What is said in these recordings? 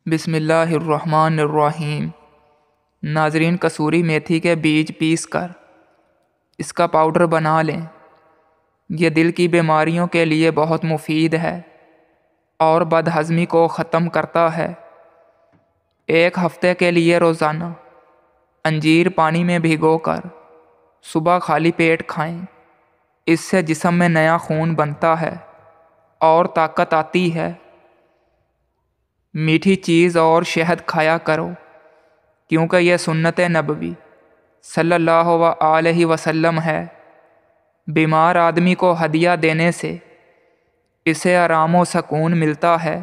بسم اللہ الرحمن الرحیم۔ ناظرین، کسوری میتھی کے بیج پیس کر اس کا پاؤڈر بنا لیں۔ یہ دل کی بیماریوں کے لیے بہت مفید ہے اور بد ہضمی کو ختم کرتا ہے۔ 1 ہفتے کے لیے روزانہ انجیر پانی میں بھگو کر صبح خالی پیٹ کھائیں۔ اس سے جسم میں نیا خون بنتا ہے اور طاقت آتی ہے۔ میٹھی چیز اور شہد کھایا کرو، کیونکہ یہ سنت نبوی صلی اللہ علیہ وسلم ہے۔ بیمار آدمی کو ہدیہ دینے سے اسے آرام و سکون ملتا ہے۔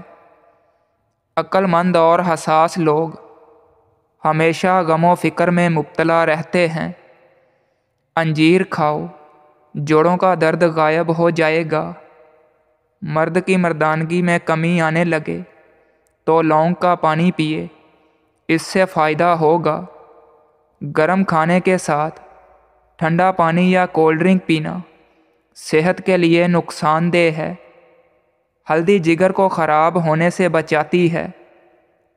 عقل مند اور حساس لوگ ہمیشہ غم و فکر میں مبتلا رہتے ہیں۔ انجیر کھاؤ، جوڑوں کا درد غائب ہو جائے گا۔ مرد کی مردانگی میں کمی آنے لگے تو لونگ کا پانی پیے، اس سے فائدہ ہوگا۔ گرم کھانے کے ساتھ ٹھنڈا پانی یا کولڈ ڈرنک پینا صحت کے لیے نقصان دہ ہے۔ ہلدی جگر کو خراب ہونے سے بچاتی ہے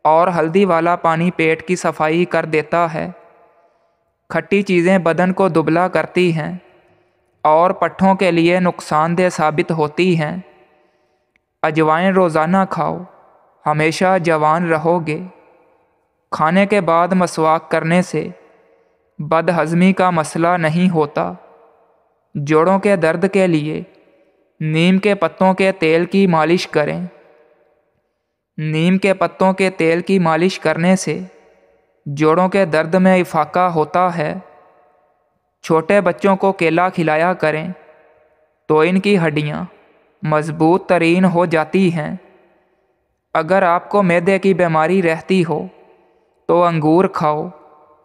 اور ہلدی والا پانی پیٹ کی صفائی کر دیتا ہے۔ کھٹی چیزیں بدن کو دبلا کرتی ہیں اور پٹھوں کے لیے نقصان دہ ثابت ہوتی ہیں۔ اجوائن روزانہ کھاؤ، ہمیشہ جوان رہو گے۔ کھانے کے بعد مسواک کرنے سے بد ہضمی کا مسئلہ نہیں ہوتا۔ جوڑوں کے درد کے لیے نیم کے پتوں کے تیل کی مالش کریں۔ نیم کے پتوں کے تیل کی مالش کرنے سے جوڑوں کے درد میں افاقہ ہوتا ہے۔ چھوٹے بچوں کو کیلا کھلایا کریں تو ان کی ہڈیاں مضبوط ترین ہو جاتی ہیں۔ اگر آپ کو معدے کی بیماری رہتی ہو تو انگور کھاؤ،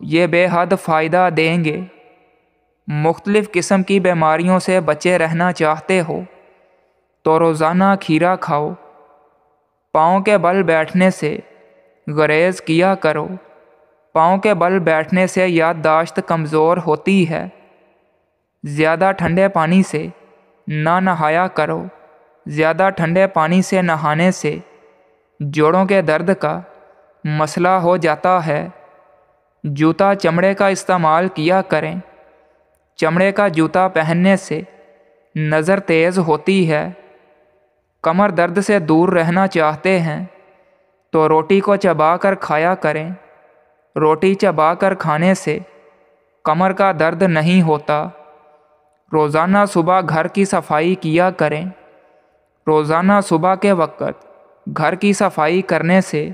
یہ بے حد فائدہ دیں گے۔ مختلف قسم کی بیماریوں سے بچے رہنا چاہتے ہو تو روزانہ کھیرا کھاؤ۔ پاؤں کے بل بیٹھنے سے گریز کیا کرو۔ پاؤں کے بل بیٹھنے سے یادداشت کمزور ہوتی ہے۔ زیادہ ٹھنڈے پانی سے نہ نہایا کرو۔ زیادہ ٹھنڈے پانی سے نہانے سے جوڑوں کے درد کا مسئلہ ہو جاتا ہے۔ جوتا چمڑے کا استعمال کیا کریں۔ چمڑے کا جوتا پہننے سے نظر تیز ہوتی ہے۔ کمر درد سے دور رہنا چاہتے ہیں تو روٹی کو چبا کر کھایا کریں۔ روٹی چبا کر کھانے سے کمر کا درد نہیں ہوتا۔ روزانہ صبح گھر کی صفائی کیا کریں۔ روزانہ صبح کے وقت گھر کی صفائی کرنے سے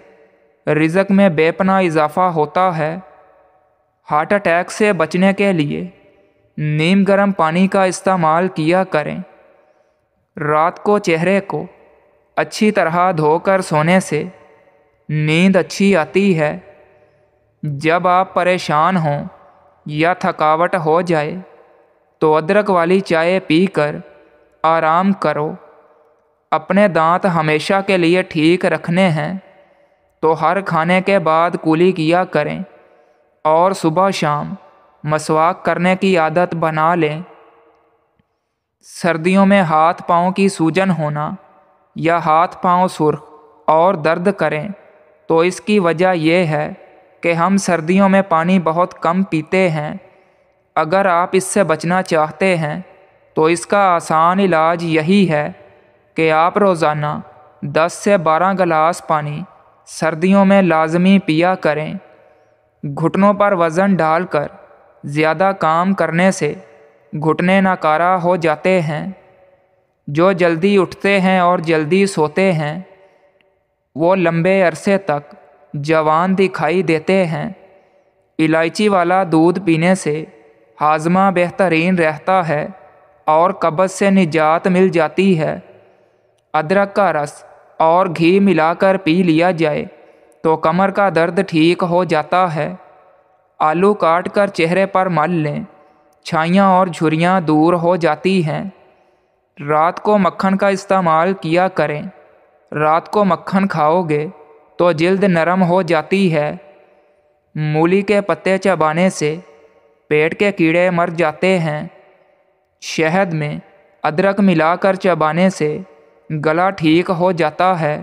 رزق میں بے پناہ اضافہ ہوتا ہے۔ ہارٹ اٹیک سے بچنے کے لیے نیم گرم پانی کا استعمال کیا کریں۔ رات کو چہرے کو اچھی طرح دھو کر سونے سے نیند اچھی آتی ہے۔ جب آپ پریشان ہوں یا تھکاوٹ ہو جائے تو ادرک والی چائے پی کر آرام کرو۔ اپنے دانت ہمیشہ کے لیے ٹھیک رکھنے ہیں تو ہر کھانے کے بعد کلی کیا کریں اور صبح شام مسواک کرنے کی عادت بنا لیں۔ سردیوں میں ہاتھ پاؤں کی سوجن ہونا یا ہاتھ پاؤں سرخ اور درد کریں تو اس کی وجہ یہ ہے کہ ہم سردیوں میں پانی بہت کم پیتے ہیں۔ اگر آپ اس سے بچنا چاہتے ہیں تو اس کا آسان علاج یہی ہے کہ آپ روزانہ 10 سے 12 گلاس پانی سردیوں میں لازمی پیا کریں۔ گھٹنوں پر وزن ڈال کر زیادہ کام کرنے سے گھٹنے ناکارہ ہو جاتے ہیں۔ جو جلدی اٹھتے ہیں اور جلدی سوتے ہیں وہ لمبے عرصے تک جوان دکھائی دیتے ہیں۔ الائچی والا دودھ پینے سے ہاضمہ بہترین رہتا ہے اور قبض سے نجات مل جاتی ہے۔ ادرک کا رس اور گھی ملا کر پی لیا جائے تو کمر کا درد ٹھیک ہو جاتا ہے۔ آلو کاٹ کر چہرے پر مل لیں، چھائیاں اور جھریاں دور ہو جاتی ہیں۔ رات کو مکھن کا استعمال کیا کریں۔ رات کو مکھن کھاؤ گے تو جلد نرم ہو جاتی ہے۔ مولی کے پتے چبانے سے پیٹ کے کیڑے مر جاتے ہیں۔ شہد میں ادرک ملا کر چبانے سے گلا ٹھیک ہو جاتا ہے۔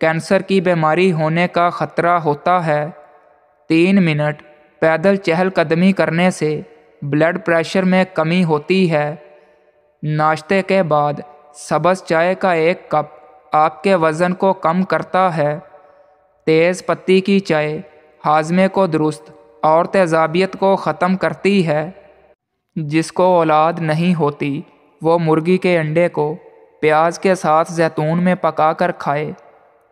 کینسر کی بیماری ہونے کا خطرہ ہوتا ہے۔ 3 منٹ پیدل چہل قدمی کرنے سے بلڈ پریشر میں کمی ہوتی ہے۔ ناشتے کے بعد سبز چائے کا 1 کپ آپ کے وزن کو کم کرتا ہے۔ تیز پتی کی چائے ہاضمے کو درست اور تیزابیت کو ختم کرتی ہے۔ جس کو اولاد نہیں ہوتی وہ مرغی کے انڈے کو پیاز کے ساتھ زیتون میں پکا کر کھائے۔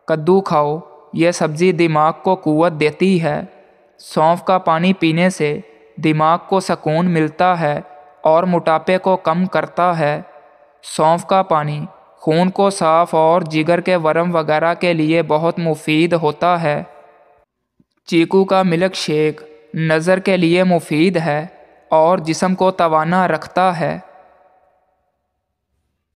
کدو کھاؤ، یہ سبزی دماغ کو قوت دیتی ہے۔ سونف کا پانی پینے سے دماغ کو سکون ملتا ہے اور موٹاپے کو کم کرتا ہے۔ سونف کا پانی خون کو صاف اور جگر کے ورم وغیرہ کے لیے بہت مفید ہوتا ہے۔ چیکو کا ملک شیک نظر کے لیے مفید ہے اور جسم کو توانا رکھتا ہے۔